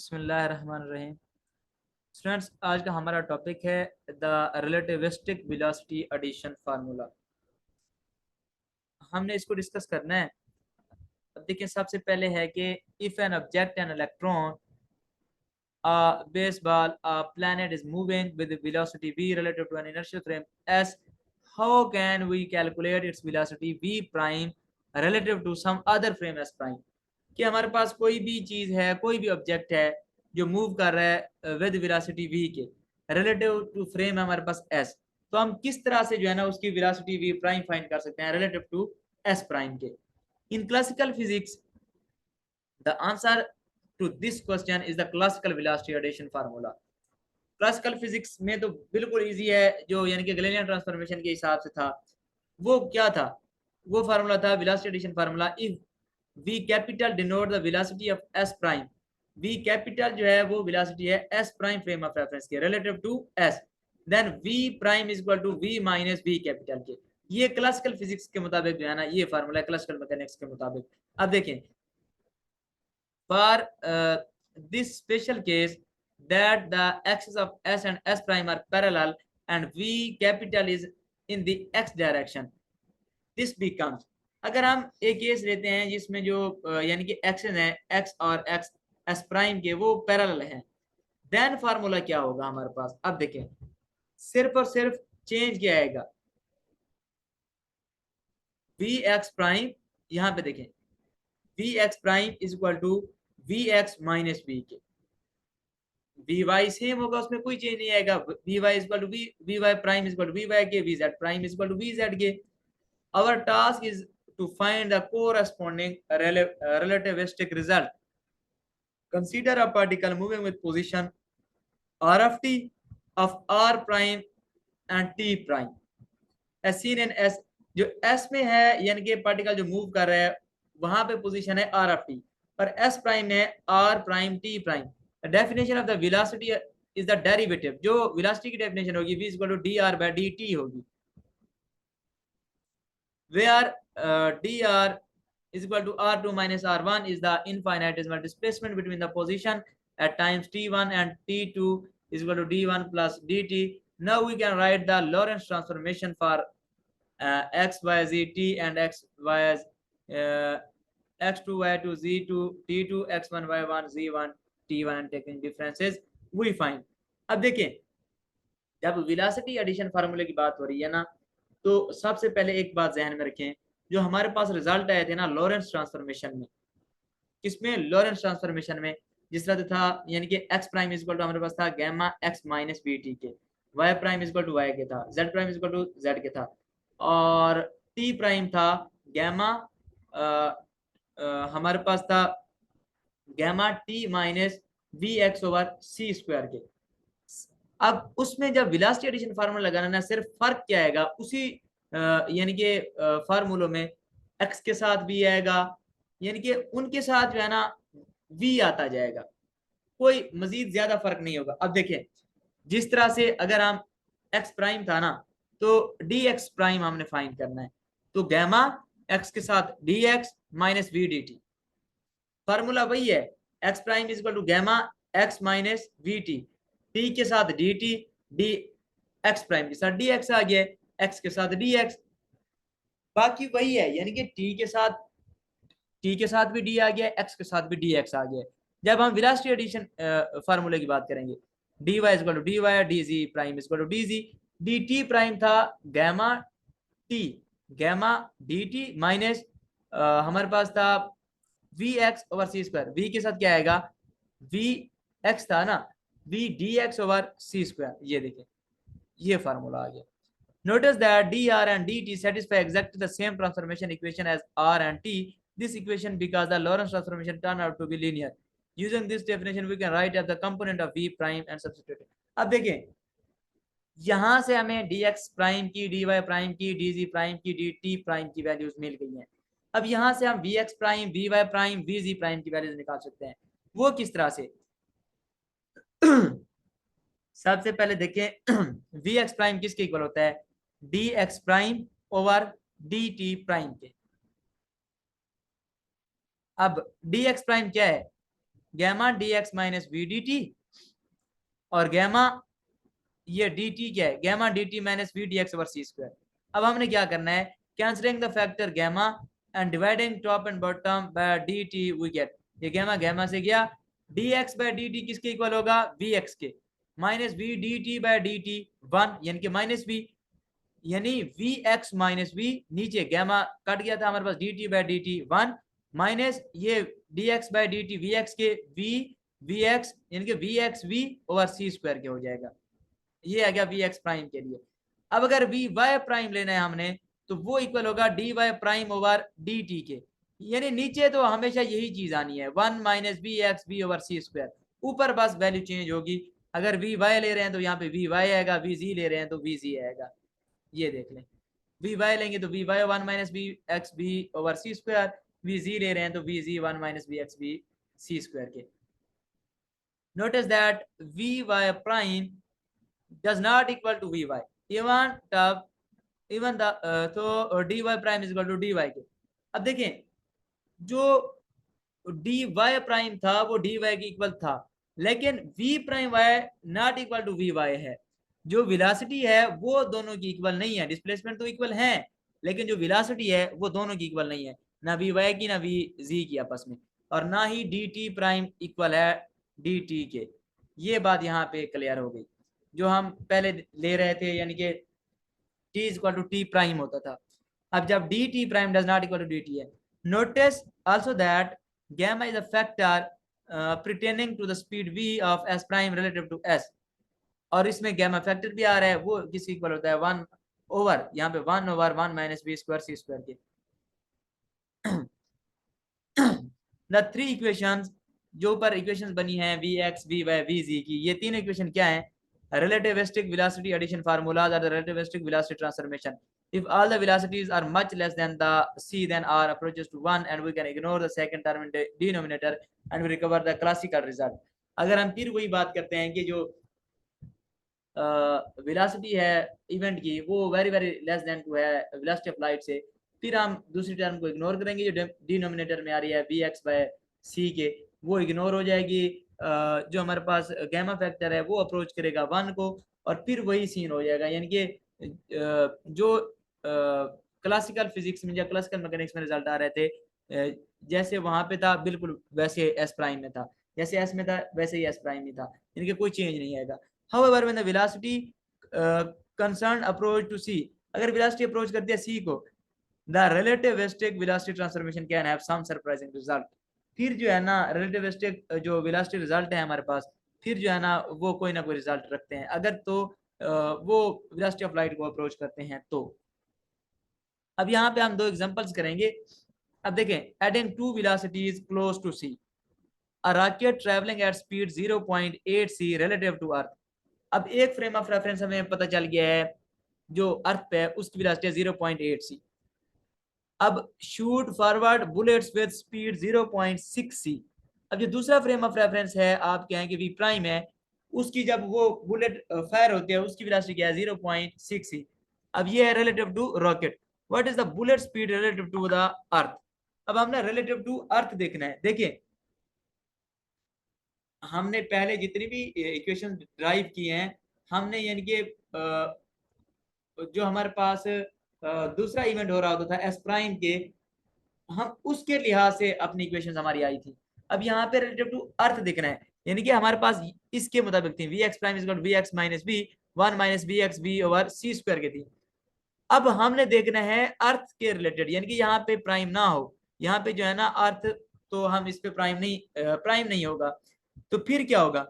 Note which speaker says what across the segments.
Speaker 1: बिस्मिल्लाहिर्रहमानिर्रहीम। स्टूडेंट्स, आज का हमारा टॉपिक है the relativistic velocity addition formula. हमने इसको डिस्कस करना है। अब देखिए, सबसे पहले है कि if an object an electron a baseball a planet is moving with the velocity v relative to an inertial frame s, how can we calculate its velocity v prime relative to some other frame s prime। कि हमारे पास कोई भी चीज है, कोई भी object है जो मूव कर रहा है विद वेलोसिटी v के रिलेटिव टू फ्रेम है हमारे पास s, तो हम किस तरह से जो है ना उसकी वेलोसिटी v प्राइम फाइंड कर सकते हैं रिलेटिव टू s प्राइम के। In classical physics the answer to this question is the classical velocity addition formula। Classical physics में तो बिल्कुल इजी है, जो यानी कि गैलीलियन ट्रांसफॉर्मेशन के हिसाब से था। वो क्या था? वो फार्मूला था velocity addition formula. If v capital denote the velocity of s prime, v capital जो है वो वेलोसिटी है s prime frame of reference के relative to s, then v prime is equal to v minus v capital के। ये classical physics के मुताबिक जो है ना ये फार्मूला है क्लासिकल मैकेनिक्स के मुताबिक। अब देखें, for this special case that the axes of s and s prime are parallel and v capital is in the x direction, this becomes, अगर हम एक केस लेते हैं जिसमें जो यानी कि एक्सेस है x और x s प्राइम के वो पैरेलल हैं, देन फार्मूला क्या होगा हमारे पास। अब देखें, सिर्फ और सिर्फ चेंज क्या आएगा, वी एक्स प्राइम, यहां पे देखें v x prime is equal to v x minus v के। वी वाई सेम होगा, उसमें कोई चेंज नहीं आएगा। V y is equal to v y prime is equal to v y के, v z prime is equal to v z के। Our task is to find the corresponding relativistic result। Consider a particle moving with position r of t of r prime and t prime as seen in s। जो s में है यानी कि particle जो move कर रहा है वहां पे पोजीशन है r of t, और s प्राइम में r prime t prime. Definition of the velocity is the derivative, जो वेलोसिटी की डेफिनेशन होगी v equal to dr by dt होगी, where dr is equal to r2 minus r1 is the infinitesimal displacement between the position at times t1 and t2 is equal to d1 plus dt। Now we can write the Lorentz transformation for x y z t and x y as x2 y2 z2 t2 x1 y1 z1 t1 and taking differences we find। अब देखें, जब velocity addition फार्मूले की बात हो रही है ना, तो सबसे पहले एक बात ध्यान में रखें, जो हमारे पास रिजल्ट आए थे ना लॉरेंस ट्रांसफॉर्मेशन में, किसमें? लॉरेंस ट्रांसफॉर्मेशन में। जिस तरह से था यानी कि x prime is equal to हमारे पास था gamma x minus v t के, y prime is equal to y के था, z prime is equal to z के था, और t प्राइम था गैमा हमारे पास था gamma t minus v x over c square के। अब उसमें जब वेलोसिटी एडिशन फार्मूला लगाना ना, सिर्फ फर्क क्या आएगा उसी यानी कि फार्मूलों में x के साथ भी आएगा, यानी कि उनके साथ जो है ना v आता जाएगा, कोई मजीद ज्यादा फर्क नहीं होगा। अब देखें, जिस तरह से अगर हम x प्राइम था ना तो dx प्राइम हमने फाइंड करना है, तो गैमा x के साथ dx minus v d t, formula वही है x prime is equal to gamma x minus v t, t के साथ d t, d x prime के साथ डी एक्स आ गया, x के साथ डी एक्स, बाकी वही है, यानी कि t के साथ भी d आ गया, x के साथ भी dx आ गया। जब हम वेलोसिटी एडिशन फार्मूले की बात करेंगे, dy is equal to dy, dz prime is equal to dz, dt prime था gamma t gamma dt minus हमारे पास था vx over c square, v के साथ क्या आएगा, vx था ना, v dx over c square. ये देखिए ये फार्मूला आ गया। Notice that dr and dt satisfy exactly the same transformation equation as r and t, this equation because the Lorentz transformation turned out to be linear। Using this definition we can write as the component of v prime and substitute it। अब देखें, यहां से हमें dx prime की, dy prime की, dz prime की, dt prime की values मिल गई हैं। अब यहां से हम vx prime, vy prime, vz prime की वैल्यूज निकाल सकते हैं। वो किस तरह से? सबसे पहले देखें vx प्राइम किसके इक्वल होता है, dx prime over dt prime के। अब dx प्राइम क्या है, gamma d x minus v d t, और गैमा ये डी टी क्या है, gamma d t minus v d x over c square. अब हमने क्या करना है, cancelling the factor gamma and dividing top and bottom by d t we get, ये गैमा गैमा से गया, d x by d t किसके equal होगा, वी एक्स के, minus v d t by d t 1 यानी कि minus v, यानी v x minus v, नीचे गैमा कट गया था हमारे पास, d t by d t 1 minus ये d x by d t v x के वी एक्स यानी कि v x v over c square के हो जाएगा। ये आ गया वी एक्स प्राइम के लिए। अब अगर वी वाई प्राइम लेना है हमने तो वो इक्वल होगा d y prime over d t के, यानी नीचे तो हमेशा यही चीज आनी है 1 minus v x v over c square, ऊपर बस वैल्यू चेंज होगी। अगर वी वाई ले रहे हैं तो यहाँ पे वी वाई आएगा, वी जी ले रहे हैं तो वी जी आएगा। ये देख लें, वी वाई लेंगे तो v y 1 minus v x v over c square, v z ले रहे हैं तो v z 1 minus v x v c square के। Notice that v y prime does not equal to vy, even the so dy prime is equal to dy के। अब देखें जो dy prime था वो dy के इक्वल था, लेकिन v prime y not equal to vy है। जो वेलोसिटी है वो दोनों की इक्वल नहीं है, डिस्प्लेसमेंट तो इक्वल है लेकिन जो वेलोसिटी है वो दोनों की इक्वल नहीं है, ना vy की ना vz की आपस में, और ना ही dt प्राइम इक्वल है dt के। ये बात यहाँ पे क्लियर हो गई। जो हम पहले ले रहे थे यानी कि t equal to t prime होता था, अब जब d t prime does not equal to d t है। Notice also that gamma is a factor pertaining to the speed v of s prime relative to s, और इसमें gamma factor भी आ रहा है, वो किसके इक्वल होता है 1 ओवर, यहाँ पे 1 over 1 minus v square c square के। द थ्री इक्वेशंस जो ऊपर इक्वेशंस बनी हैं v x v y v z की, ये तीन इक्वेशन क्या है, relativistic velocity addition formulas are the relativistic velocity transformation. If all the velocities are much less than the c, then r approaches to 1 and we can ignore the second term in the denominator and we recover the classical result. अगर हम फिर वही बात करते हैं कि जो velocity है इवेंट की वो very very less than to है वेलोसिटी ऑफ लाइट से, फिर हम दूसरी टर्म को इग्नोर करेंगे जो डिनोमिनेटर में आ रही है वी एक्स बाय सी के, वो इग्नोर हो जाएगी। जो हमारे पास गैमा फैक्टर है वो अप्रोच करेगा 1 को और फिर वही सीन हो जाएगा, यानी कि जो क्लासिकल फिजिक्स में या क्लासिकल मैकेनिक्स में रिजल्ट आ रहे थे जैसे वहां पे था बिल्कुल वैसे एस प्राइम में था, जैसे एस में था वैसे ही एस प्राइम में था, यानी कि कोई चेंज नहीं आएगा। However, when the velocity concerned approach to c, अगर velocity approach करती है c को, the relativistic velocity transformation can have some surprising result। फिर जो है ना relativistic जो velocity result है हमारे पास, फिर जो है ना वो कोई ना कोई रिजल्ट रखते हैं, अगर तो वो velocity of light को अप्रोच करते हैं तो। अब यहाँ पे हम दो एग्जांपल्स करेंगे। अब देखें, adding two velocities close to c, a rocket traveling at speed 0.8 c relative to earth। अब एक फ्रेम ऑफ रेफरेंस हमें पता चल गया है, जो अर्थ पे है उसकी वेलोसिटी है 0.8 सी। अब shoot forward bullets with speed 0.6 सी। अब जो दूसरा फ्रेम ऑफ रेफरेंस है आप कहेंगे वी प्राइम है, उसकी जब वो बुलेट फायर होती है उसकी वेलोसिटी क्या है 0.6 सी। अब ये है relative to rocket, what is the bullet speed relative to the earth. अब हमने रिलेटिव टू अर्थ देखना है। देखिए हमने पहले जितनी भी इक्वेशन ड्राइव किए हैं हमने यानी कि जो हमारे पास दूसरा इवेंट हो रहा होता था एस प्राइम के, हम उसके लिहाज से अपनी इक्वेशन हमारी आई थी। अब यहाँ पे रिलेटिव टू अर्थ देखना है, यानी कि हमारे पास इसके मुताबिक थी v x prime is v x minus v 1 minus v x v over c square की थी। अब हमने देखना है अर्थ के रिलेटेड, यानी कि यहाँ पे प्राइम ना हो, यहाँ पे जो है ना अर्थ, तो हम इस पे प्राइम नहीं होगा, तो फिर क्या होगा,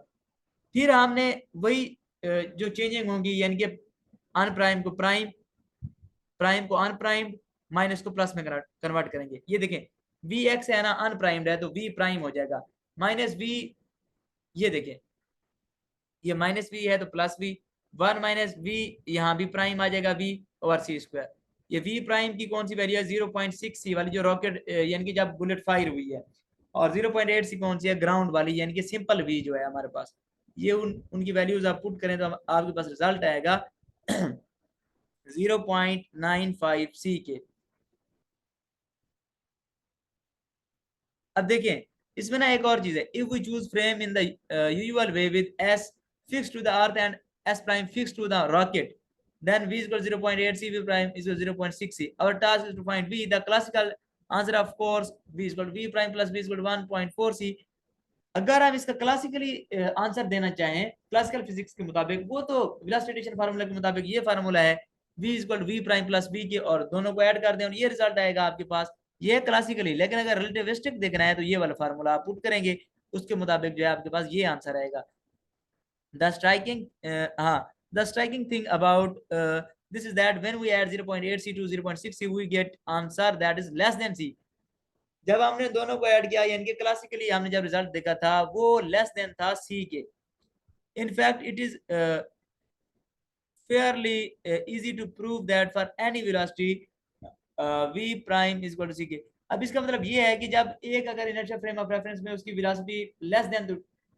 Speaker 1: फिर हमने वही जो चेंजिंग होंगी यानी कि अनप्राइम को प्राइम, प्राइम को अनप्राइम, माइनस को प्लस में कन्वर्ट करेंगे। ये देखें वी एक्स है ना अनप्राइम्ड है तो वी प्राइम हो जाएगा, माइनस वी, ये देखें ये माइनस वी है तो प्लस वी, 1 माइनस वी यहाँ भी प्राइम आ जाएगा वी ओवर सी स्क्वायर। ये वी प्राइम की कौन सी वैल्यू है 0.6 सी वाली जो रॉकेट यानी कि जब बुलेट फायर हुई है, और 0.8 सी कौन सी है ग्राउंड वाली यानी कि सिंपल वी जो है हमारे पास। ये उनकी वैल्यूज आप पुट करें तो आपके पास रिजल्ट आएगा 0.95 सी के। अब देखें इसमें ना एक और चीज है, if we choose frame in the usual way with S fix to the earth and S prime fix to the rocket, then v is equal to 0.8 c, v prime is equal to 0.6 c. Our task is to find v. The classical answer, of course, v is equal to v prime plus v is equal to 1.4 c. अगर हम इसका classically answer देना चाहें classical physics के मुताबिक, वो तो velocity addition formula के मुताबिक ये फार्मूला है v is equal to v prime plus v के, और दोनों को ऐड कर दें और ये रिजल्ट आएगा आपके पास, ये क्लासिकली। लेकिन अगर रिलेटिविस्टिक देखना है तो ये वाला फार्मूला आप पुट करेंगे, उसके मुताबिक जो है आपके पास ये आंसर आएगा। The striking thing about this is that when we add 0.8 c to 0.6 c we get answer that is less than c। जब हमने दोनों को ऐड किया यानी कि क्लासिकली हमने जब रिजल्ट देखा था वो लेस देन था सी के। In fact it is fairly easy to prove that for any velocity v prime is equal to c के। अब इसका मतलब ये है कि जब एक अगर इनर्शिया फ्रेम ऑफ रेफरेंस में उसकी velocity less than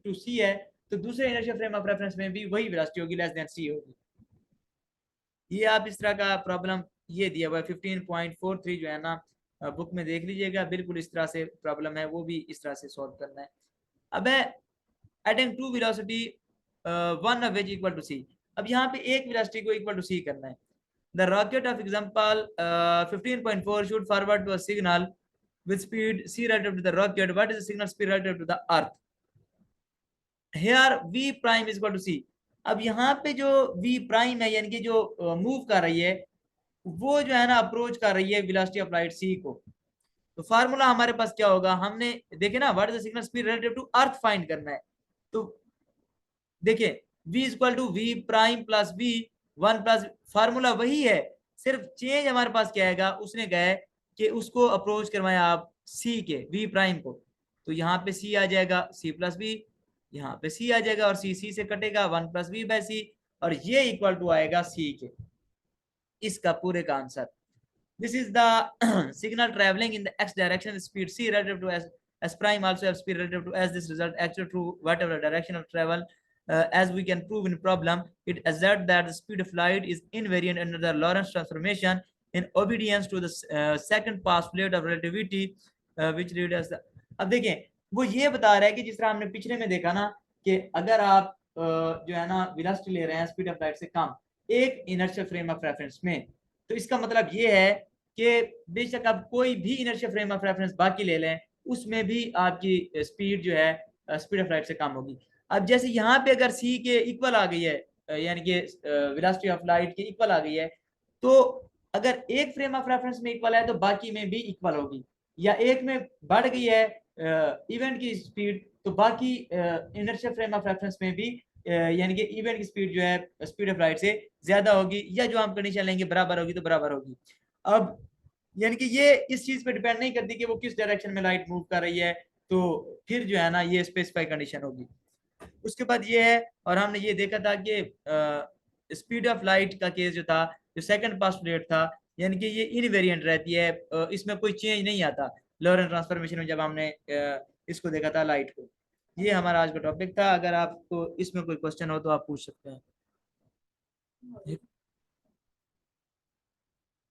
Speaker 1: to c है तो दूसरे इनर्शिया फ्रेम ऑफ रेफरेंस में भी वही वेलोसिटी होगी, लेस देन c होगी। ये आप इस तरह का प्रॉब्लम ये दिया हुआ है 15.43 जो है ना बुक में देख लीजिएगा, बिल्कुल इस तरह से प्रॉब्लम है, वो भी इस तरह से सॉल्व करना है। अब है adding two velocity one of which equal to c। अब यहाँ पे एक वेलोसिटी को इक्वल टू c करना है। The rocket of example 15.4 shoot forward to a signal with speed c relative to the rocket. What is the signal speed relative to the earth? Here v prime is equal to c। अब यहाँ पे जो v prime है यानी कि जो move कर रही है वो जो है ना अप्रोच कर रही है वेलोसिटी ऑफ लाइट c को, तो फार्मूला हमारे पास क्या होगा, हमने देखे ना what is the signal speed relative to earth find करना है। तो देखिए v is equal to v prime plus v one plus, formula वही है, सिर्फ चेंज हमारे पास क्या आएगा, उसने कहा है कि उसको अप्रोच करवाया आप c के v प्राइम को, तो यहाँ पे c आ जाएगा c प्लस v, यहाँ पे c आ जाएगा और c से कटेगा 1 प्लस v बाय c, और ये इक्वल टू आएगा c के। इसका पूरे का answer, this is the signal traveling in the x direction, speed c relative to s prime also have speed relative to s. This result actually true whatever direction of travel, as we can prove in problem. It asserts that the speed of light is invariant under the Lorentz transformation in obedience to the second postulate of relativity, which read as the। अब देखें वो ये बता रहा है कि जिस तरह हमने पिछले में देखा ना कि अगर आप जो है ना वेलोसिटी ले रहे हैं स्पीड ऑफ लाइट से कम एक इनर्शियल फ्रेम ऑफ रेफरेंस में, तो इसका मतलब ये है कि बेशक आप कोई भी इनर्शियल फ्रेम ऑफ रेफरेंस बाकी ले लें उसमें भी आपकी स्पीड जो है स्पीड ऑफ लाइट से कम होगी। अब जैसे यहाँ पे अगर c के इक्वल आ गई है यानी कि वेलोसिटी ऑफ लाइट के इक्वल आ गई है, तो अगर एक फ्रेम ऑफ रेफरेंस में इक्वल है तो बाकी में भी इक्वल होगी, या एक में बढ़ गई है इवेंट की स्पीड तो बाकी इनर्शियल फ्रेम ऑफ रेफरेंस में भी यानी कि इवेंट की स्पीड जो है स्पीड ऑफ लाइट से ज्यादा होगी, या जो हम कंडीशन लेंगे बराबर होगी तो बराबर होगी। अब यानी कि ये इस चीज पे डिपेंड नहीं करती कि वो किस डायरेक्शन में लाइट मूव कर रही है, तो फिर जो है ना ये स्पेसिफाई कंडीशन होगी। उसके बाद ये है, और हमने ये देखा था कि स्पीड ऑफ लाइट का केस जो था, जो सेकंड पोस्टुलेट था, यानी कि ये इनवेरिएंट रहती है, इसमें कोई चेंज नहीं आता लॉरेंट ट्रांसफॉर्मेशन में, जब हमने इसको देखा था लाइट को। ये हमारा आज का टॉपिक था, अगर आपको इसमें कोई क्वेश्चन हो तो आप पूछ सकते हैं।